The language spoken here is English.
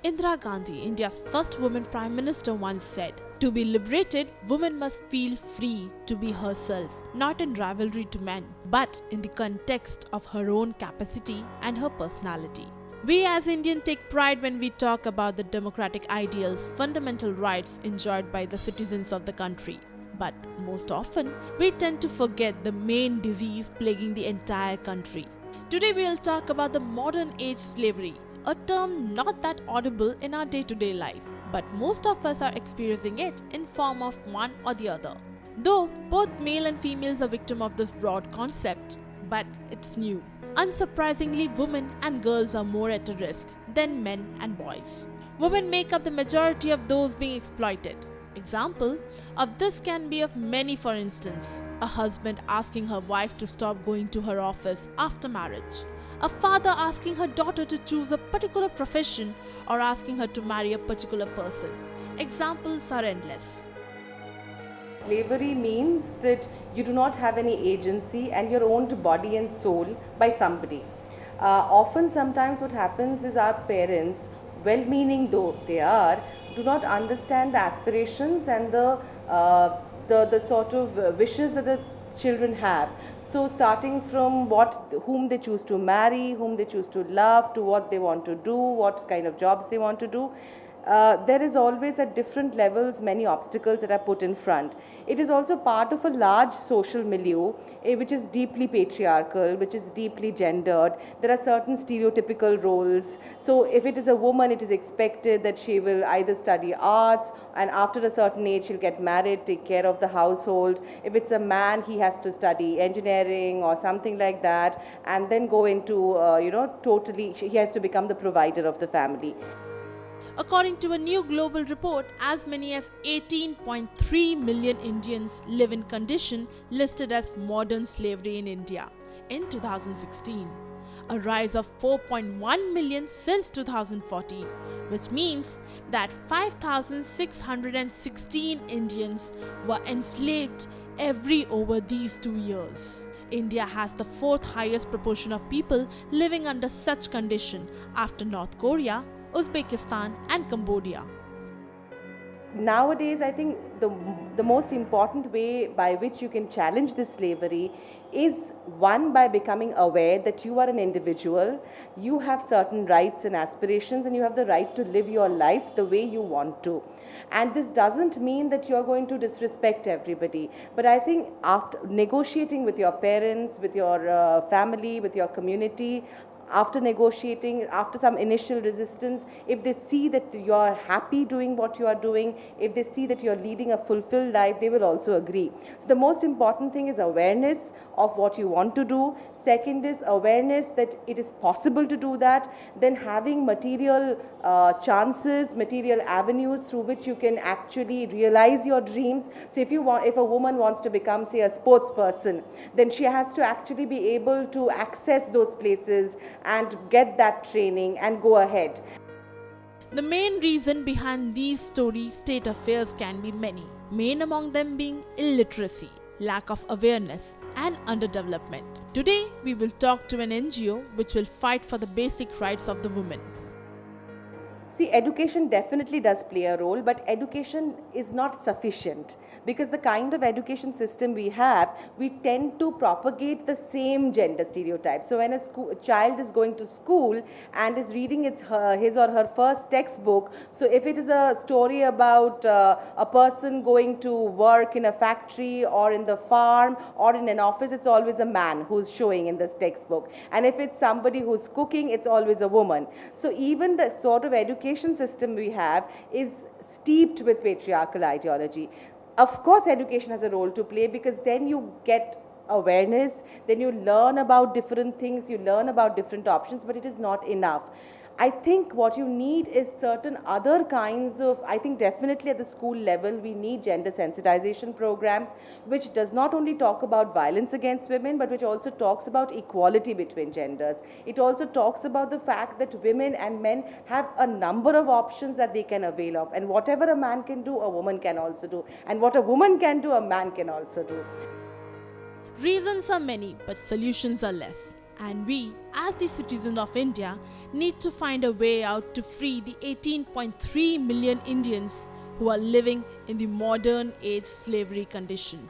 Indira Gandhi, India's first woman Prime Minister, once said, "To be liberated, woman must feel free to be herself, not in rivalry to men, but in the context of her own capacity and her personality." We as Indians take pride when we talk about the democratic ideals, fundamental rights enjoyed by the citizens of the country. But most often, we tend to forget the main disease plaguing the entire country. Today we will talk about the modern age slavery, a term not that audible in our day-to-day life, but most of us are experiencing it in form of one or the other. Though both male and females are victim of this broad concept, but it's new. Unsurprisingly, women and girls are more at a risk than men and boys. Women make up the majority of those being exploited. Example of this can be of many. For instance, a husband asking her wife to stop going to her office after marriage, a father asking her daughter to choose a particular profession or asking her to marry a particular person. Examples are endless. Slavery means that you do not have any agency and you're owned body and soul by somebody. Sometimes what happens is our parents, well-meaning though they are, do not understand the aspirations and the sort of wishes that the children have. So starting from whom they choose to marry, whom they choose to love, to what they want to do, what kind of jobs they want to do, there is always at different levels many obstacles that are put in front. It is also part of a large social milieu which is deeply patriarchal, which is deeply gendered. There are certain stereotypical roles. So if it is a woman, it is expected that she will either study arts and after a certain age she'll get married, take care of the household. If it's a man, he has to study engineering or something like that and then go into, totally, he has to become the provider of the family. According to a new global report, as many as 18.3 million Indians live in condition listed as modern slavery in India in 2016, a rise of 4.1 million since 2014, which means that 5,616 Indians were enslaved over these 2 years. India has the fourth highest proportion of people living under such condition after North Korea, Uzbekistan and Cambodia. Nowadays, I think the most important way by which you can challenge this slavery is one, by becoming aware that you are an individual, you have certain rights and aspirations and you have the right to live your life the way you want to. And this doesn't mean that you're going to disrespect everybody. But I think after negotiating with your parents, with your family, with your community, after negotiating, after some initial resistance, if they see that you're happy doing what you are doing, if they see that you're leading a fulfilled life, they will also agree. So the most important thing is awareness of what you want to do. Second is awareness that it is possible to do that. Then having material chances, material avenues through which you can actually realize your dreams. So if a woman wants to become, say, a sports person, then she has to actually be able to access those places and get that training and go ahead. The main reason behind these state affairs can be many, main among them being illiteracy, lack of awareness and underdevelopment. Today we will talk to an NGO which will fight for the basic rights of the women. See, education definitely does play a role, but education is not sufficient because the kind of education system we have, we tend to propagate the same gender stereotypes. So when a child is going to school and is reading his or her first textbook, so if it is a story about a person going to work in a factory or in the farm or in an office, it's always a man who's showing in this textbook. And if it's somebody who's cooking, it's always a woman. So even the sort of education system we have is steeped with patriarchal ideology. Of course, education has a role to play because then you get awareness, then you learn about different things, you learn about different options, but it is not enough. I think what you need is certain other kinds of, I think definitely at the school level, we need gender sensitization programs, which does not only talk about violence against women, but which also talks about equality between genders. It also talks about the fact that women and men have a number of options that they can avail of. And whatever a man can do, a woman can also do. And what a woman can do, a man can also do. Reasons are many, but solutions are less. And we, as the citizens of India, need to find a way out to free the 18.3 million Indians who are living in the modern age slavery condition.